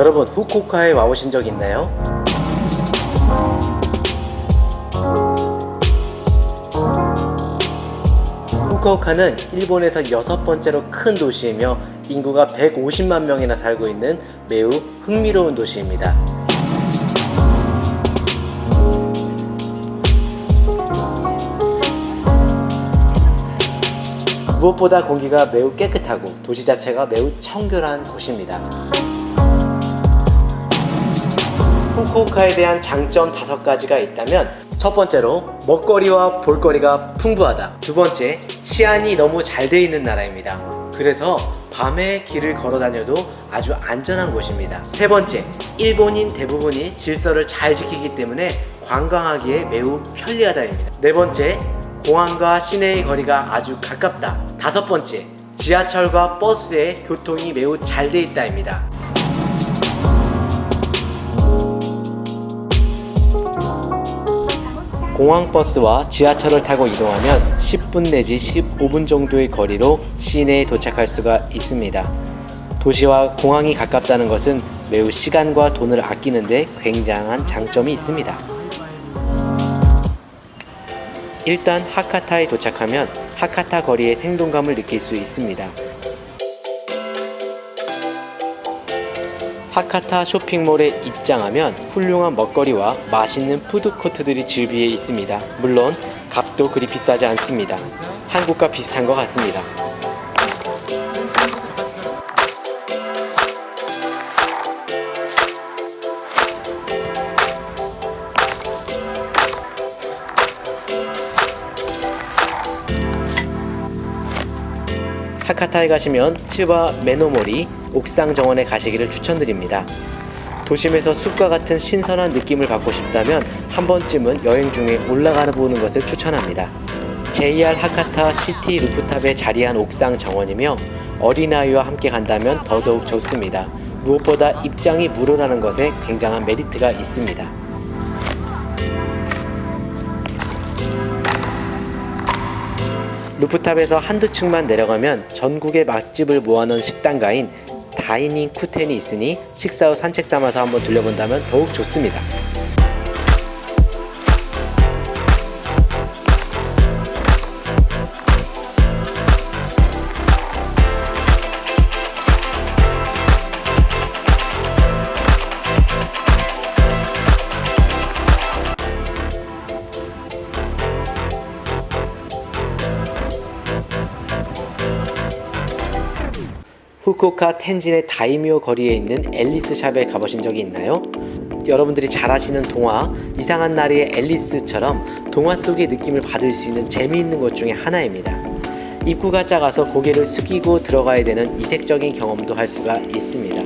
여러분 후쿠오카에 와보신 적 있나요? 후쿠오카는 일본에서 6번째로 큰 도시이며 인구가 150만 명이나 살고 있는 매우 흥미로운 도시입니다. 무엇보다 공기가 매우 깨끗하고 도시 자체가 매우 청결한 곳입니다. 후쿠오카에 대한 장점 5가지가 있다면, 첫 번째로 먹거리와 볼거리가 풍부하다. 두 번째, 치안이 너무 잘 돼 있는 나라입니다. 그래서 밤에 길을 걸어 다녀도 아주 안전한 곳입니다. 세 번째, 일본인 대부분이 질서를 잘 지키기 때문에 관광하기에 매우 편리하다입니다. 네 번째, 공항과 시내의 거리가 아주 가깝다. 다섯 번째, 지하철과 버스의 교통이 매우 잘 돼 있다입니다. 공항버스와 지하철을 타고 이동하면 10분 내지 15분 정도의 거리로 시내에 도착할 수가 있습니다. 도시와 공항이 가깝다는 것은 매우 시간과 돈을 아끼는 데 굉장한 장점이 있습니다. 일단 하카타에 도착하면 하카타 거리의 생동감을 느낄 수 있습니다. 하카타 쇼핑몰에 입장하면 훌륭한 먹거리와 맛있는 푸드코트들이 즐비해 있습니다. 물론 값도 그리 비싸지 않습니다. 한국과 비슷한 것 같습니다. 하카타에 가시면 츠바 메노모리 옥상 정원에 가시기를 추천드립니다. 도심에서 숲과 같은 신선한 느낌을 받고 싶다면 한 번쯤은 여행 중에 올라가 보는 것을 추천합니다. JR 하카타 시티 루프탑에 자리한 옥상 정원이며 어린아이와 함께 간다면 더더욱 좋습니다. 무엇보다 입장이 무료라는 것에 굉장한 메리트가 있습니다. 루프탑에서 한두 층만 내려가면 전국의 맛집을 모아놓은 식당가인 다이닝 쿠텐이 있으니 식사 후 산책 삼아서 한번 들려본다면 더욱 좋습니다. 후쿠오카 텐진의 다이묘 거리에 있는 앨리스 샵에 가보신 적이 있나요? 여러분들이 잘 아시는 동화 이상한 나리의 앨리스처럼 동화 속의 느낌을 받을 수 있는 재미있는 곳 중에 하나입니다. 입구가 작아서 고개를 숙이고 들어가야 되는 이색적인 경험도 할 수가 있습니다.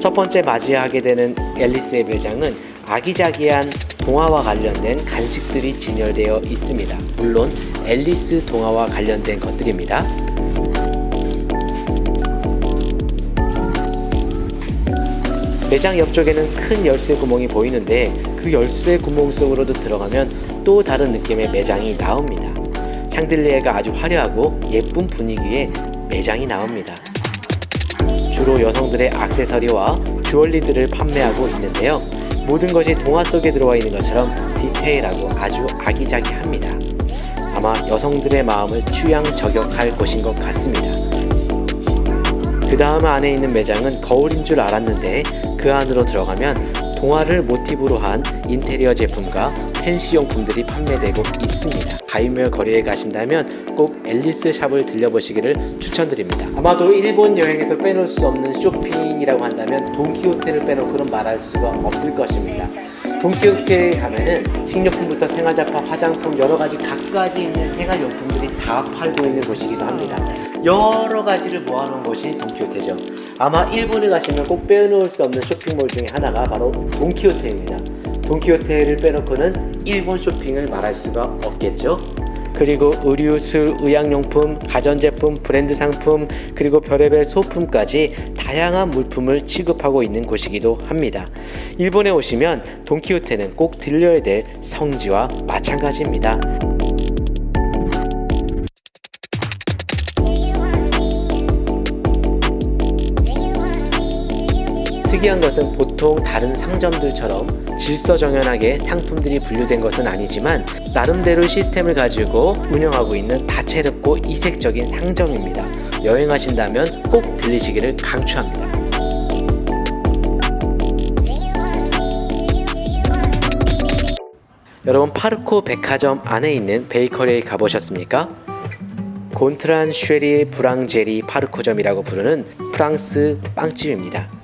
첫 번째 맞이하게 되는 앨리스의 매장은 아기자기한 동화와 관련된 간식들이 진열되어 있습니다. 물론 앨리스 동화와 관련된 것들입니다. 매장 옆쪽에는 큰 열쇠 구멍이 보이는데 그 열쇠 구멍 속으로도 들어가면 또 다른 느낌의 매장이 나옵니다. 샹들리에가 아주 화려하고 예쁜 분위기의 매장이 나옵니다. 주로 여성들의 액세서리와 주얼리들을 판매하고 있는데요. 모든 것이 동화 속에 들어와 있는 것처럼 디테일하고 아주 아기자기합니다. 아마 여성들의 마음을 취향 저격할 곳인 것 같습니다. 그 다음 안에 있는 매장은 거울인 줄 알았는데 그 안으로 들어가면 동화를 모티브로 한 인테리어 제품과 펜시용품들이 판매되고 있습니다. 다이묘 거리에 가신다면 꼭 앨리스 샵을 들려보시기를 추천드립니다. 아마도 일본 여행에서 빼놓을 수 없는 쇼핑이라고 한다면 돈키호테를 빼놓고는 말할 수가 없을 것입니다. 돈키호테에 가면은 식료품부터 생활잡화, 화장품, 여러가지 갖가지 있는 생활용품들이 다 팔고 있는 곳이기도 합니다. 여러 가지를 모아놓은 곳이 돈키호테죠. 아마 일본에 가시면 꼭 빼놓을 수 없는 쇼핑몰 중에 하나가 바로 돈키호테입니다. 돈키호테를 빼놓고는 일본 쇼핑을 말할 수가 없겠죠. 그리고 의류, 술, 의약용품, 가전제품, 브랜드 상품, 그리고 별의별 소품까지 다양한 물품을 취급하고 있는 곳이기도 합니다. 일본에 오시면 돈키호테는 꼭 들려야 될 성지와 마찬가지입니다. 특이한 것은 보통 다른 상점들처럼 질서정연하게 상품들이 분류된 것은 아니지만 나름대로 시스템을 가지고 운영하고 있는 다채롭고 이색적인 상점입니다. 여행하신다면 꼭 들리시기를 강추합니다. 여러분, 파르코 백화점 안에 있는 베이커리에 가보셨습니까? 곤트란 쉐리의 브랑제리 파르코점이라고 부르는 프랑스 빵집입니다.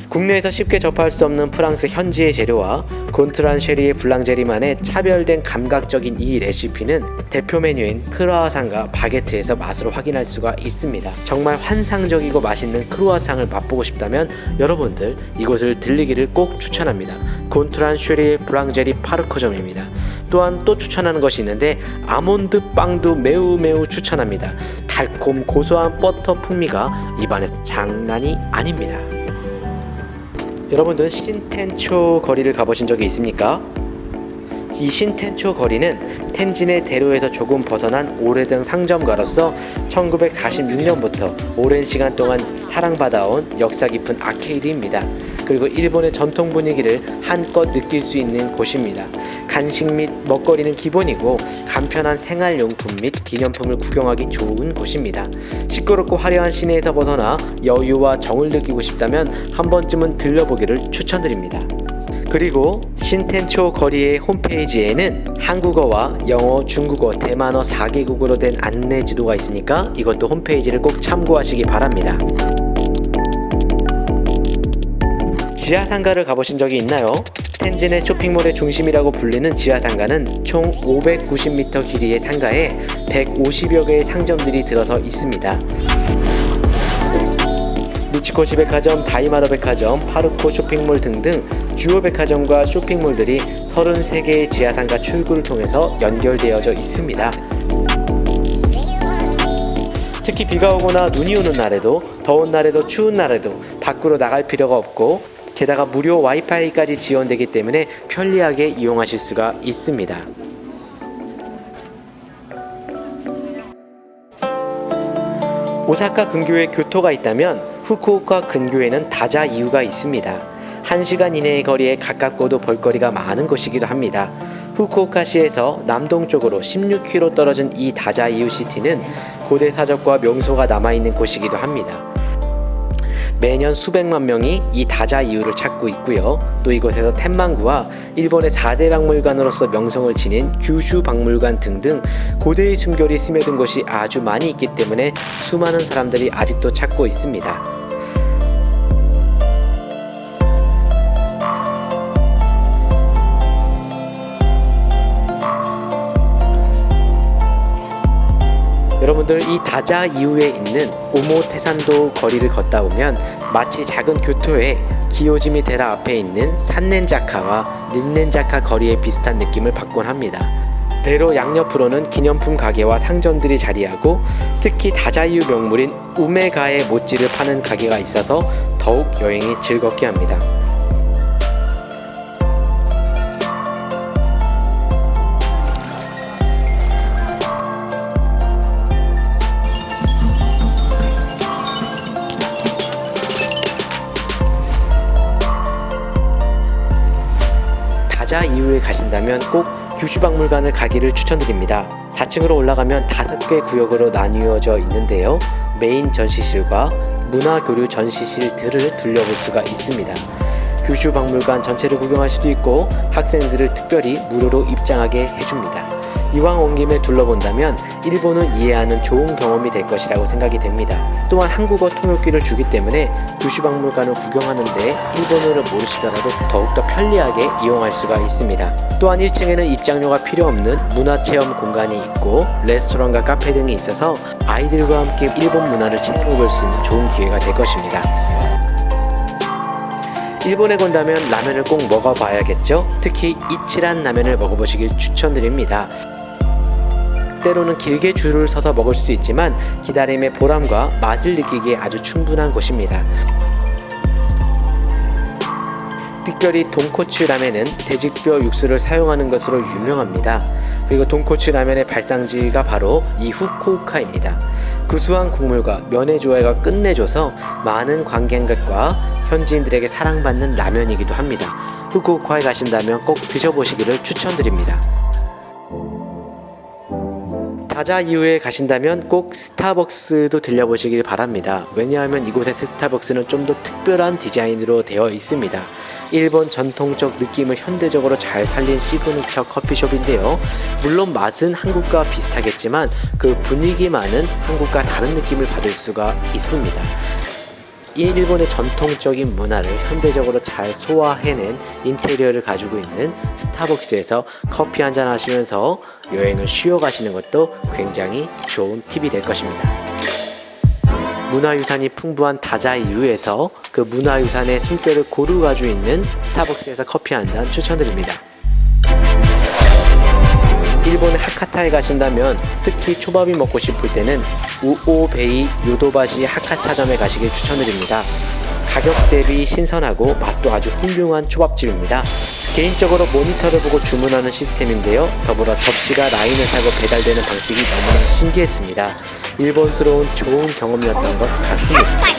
국내에서 쉽게 접할 수 없는 프랑스 현지의 재료와 곤트란 쉐리의 블랑제리만의 차별된 감각적인 이 레시피는 대표 메뉴인 크루아상과 바게트에서 맛으로 확인할 수가 있습니다. 정말 환상적이고 맛있는 크루아상을 맛보고 싶다면 여러분들 이곳을 들리기를 꼭 추천합니다. 곤트란 쉐리의 브랑제리 파르코점입니다. 또한 또 추천하는 것이 있는데 아몬드 빵도 매우 추천합니다. 달콤 고소한 버터 풍미가 입안에서 장난이 아닙니다. 여러분들은 신텐초 거리를 가보신 적이 있습니까? 이 신텐초 거리는 텐진의 대로에서 조금 벗어난 오래된 상점가로서 1946년부터 오랜 시간 동안 사랑받아온 역사 깊은 아케이드입니다. 그리고 일본의 전통 분위기를 한껏 느낄 수 있는 곳입니다. 간식 및 먹거리는 기본이고 간편한 생활용품 및 기념품을 구경하기 좋은 곳입니다. 시끄럽고 화려한 시내에서 벗어나 여유와 정을 느끼고 싶다면 한 번쯤은 들려보기를 추천드립니다. 그리고 신텐초 거리의 홈페이지에는 한국어와 영어, 중국어, 대만어 4개국어로 된 안내 지도가 있으니까 이것도 홈페이지를 꼭 참고하시기 바랍니다. 지하상가를 가보신 적이 있나요? 텐진의 쇼핑몰의 중심이라고 불리는 지하상가는 총 590m 길이의 상가에 150여 개의 상점들이 들어서 있습니다. 미치코시 백화점, 다이마루 백화점, 파르코 쇼핑몰 등등 주요 백화점과 쇼핑몰들이 33개의 지하상가 출구를 통해서 연결되어져 있습니다. 특히 비가 오거나 눈이 오는 날에도, 더운 날에도, 추운 날에도 밖으로 나갈 필요가 없고 게다가 무료 와이파이까지 지원되기 때문에 편리하게 이용하실 수가 있습니다. 오사카 근교에 교토가 있다면 후쿠오카 근교에는 다자이유가 있습니다. 1시간 이내의 거리에 가깝고도 볼거리가 많은 곳이기도 합니다. 후쿠오카시에서 남동쪽으로 16km 떨어진 이 다자이유 시티는 고대 사적과 명소가 남아있는 곳이기도 합니다. 매년 수백만 명이 이 다자이유를 찾고 있고요. 또 이곳에서 텐만구와 일본의 4대 박물관으로서 명성을 지닌 규슈 박물관 등등 고대의 숨결이 스며든 곳이 아주 많이 있기 때문에 수많은 사람들이 아직도 찾고 있습니다. 여러분들 이 다자이유에 있는 오모테산도 거리를 걷다 보면 마치 작은 교토의 기요지미 데라 앞에 있는 산넨자카와 닌넨자카 거리에 비슷한 느낌을 받곤 합니다. 대로 양옆으로는 기념품 가게와 상점들이 자리하고 특히 다자이유 명물인 우메가에 모찌를 파는 가게가 있어서 더욱 여행이 즐겁게 합니다. 다자이유에 가신다면 꼭 규슈박물관을 가기를 추천드립니다. 4층으로 올라가면 5개 구역으로 나뉘어져 있는데요. 메인 전시실과 문화교류 전시실들을 둘러볼 수가 있습니다. 규슈박물관 전체를 구경할 수도 있고 학생들을 특별히 무료로 입장하게 해줍니다. 이왕 온 김에 둘러본다면 일본을 이해하는 좋은 경험이 될 것이라고 생각이 됩니다. 또한 한국어 통역기를 주기 때문에 규슈박물관을 구경하는데 일본어를 모르시더라도 더욱더 편리하게 이용할 수가 있습니다. 또한 1층에는 입장료가 필요 없는 문화체험 공간이 있고 레스토랑과 카페 등이 있어서 아이들과 함께 일본 문화를 체험해볼 수 있는 좋은 기회가 될 것입니다. 일본에 간다면 라면을 꼭 먹어봐야겠죠? 특히 이치란 라면을 먹어보시길 추천드립니다. 때로는 길게 줄을 서서 먹을 수도 있지만 기다림의 보람과 맛을 느끼기에 아주 충분한 곳입니다. 특별히 돈코츠 라면은 돼지뼈 육수를 사용하는 것으로 유명합니다. 그리고 돈코츠 라면의 발상지가 바로 이 후쿠오카입니다. 구수한 국물과 면의 조화가 끝내줘서 많은 관광객과 현지인들에게 사랑받는 라면이기도 합니다. 후쿠오카에 가신다면 꼭 드셔보시기를 추천드립니다. 다자 이후에 가신다면 꼭 스타벅스도 들려보시길 바랍니다. 왜냐하면 이곳의 스타벅스는 좀 더 특별한 디자인으로 되어 있습니다. 일본 전통적 느낌을 현대적으로 잘 살린 시그니처 커피숍인데요. 물론 맛은 한국과 비슷하겠지만 그 분위기만은 한국과 다른 느낌을 받을 수가 있습니다. 일본의 전통적인 문화를 현대적으로 잘 소화해낸 인테리어를 가지고 있는 스타벅스에서 커피 한잔 하시면서 여행을 쉬어 가시는 것도 굉장히 좋은 팁이 될 것입니다. 문화유산이 풍부한 다자이유에서 그 문화유산의 숨결을 고루 가지고 있는 스타벅스에서 커피 한잔 추천드립니다. 일본의 하카타에 가신다면 특히 초밥이 먹고 싶을 때는 우오베이 요도바시 하카타점에 가시길 추천드립니다. 가격 대비 신선하고 맛도 아주 훌륭한 초밥집입니다. 개인적으로 모니터를 보고 주문하는 시스템인데요. 더불어 접시가 라인을 타고 배달되는 방식이 너무나 신기했습니다. 일본스러운 좋은 경험이었던 것 같습니다.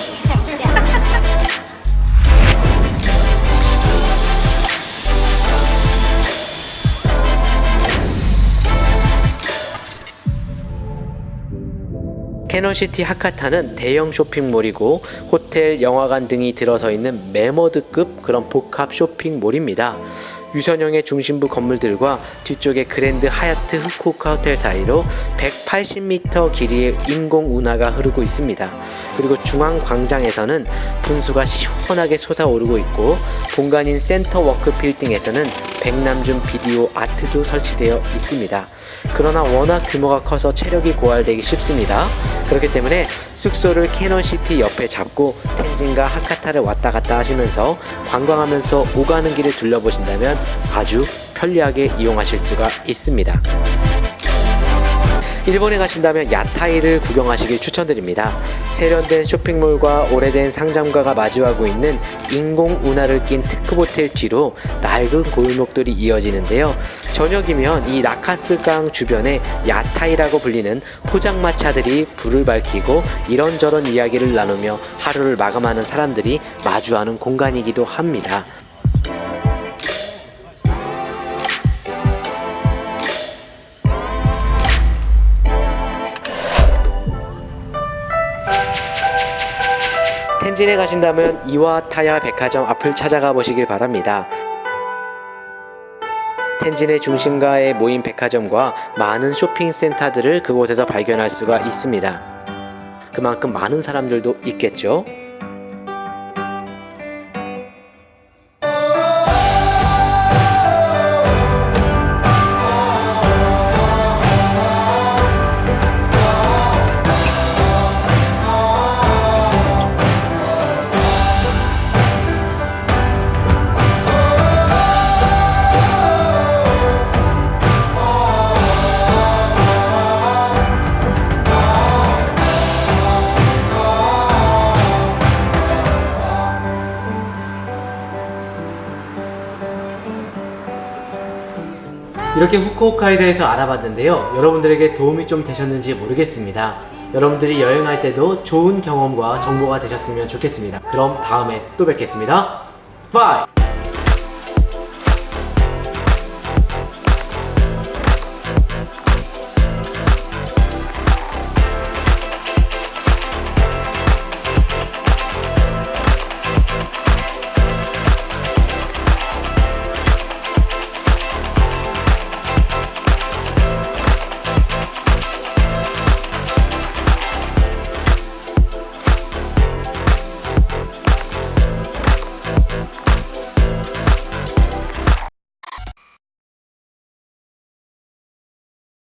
캐논시티 하카타는 대형 쇼핑몰이고 호텔, 영화관 등이 들어서 있는 매머드급 그런 복합 쇼핑몰입니다. 유선형의 중심부 건물들과 뒤쪽의 그랜드 하얏트 후쿠오카 호텔 사이로 180m 길이의 인공 운하가 흐르고 있습니다. 그리고 중앙 광장에서는 분수가 시원하게 솟아오르고 있고 본관인 센터 워크 빌딩에서는 백남준 비디오 아트도 설치되어 있습니다. 그러나 워낙 규모가 커서 체력이 고갈되기 쉽습니다. 그렇기 때문에 숙소를 캐논시티 옆에 잡고 텐진과 하카타를 왔다 갔다 하시면서 관광하면서 오가는 길을 둘러보신다면 아주 편리하게 이용하실 수가 있습니다. 일본에 가신다면 야타이를 구경하시길 추천드립니다. 세련된 쇼핑몰과 오래된 상점가가 마주하고 있는 인공 운하를 낀 특급 호텔 뒤로 낡은 골목들이 이어지는데요. 저녁이면 이 나카스강 주변에 야타이라고 불리는 포장마차들이 불을 밝히고 이런저런 이야기를 나누며 하루를 마감하는 사람들이 마주하는 공간이기도 합니다. 텐진에 가신다면 이와타야 백화점 앞을 찾아가 보시길 바랍니다. 텐진의 중심가에 모인 백화점과 많은 쇼핑센터들을 그곳에서 발견할 수가 있습니다. 그만큼 많은 사람들도 있겠죠. 이렇게 후쿠오카에 대해서 알아봤는데요. 여러분들에게 도움이 좀 되셨는지 모르겠습니다. 여러분들이 여행할 때도 좋은 경험과 정보가 되셨으면 좋겠습니다. 그럼 다음에 또 뵙겠습니다. 바이!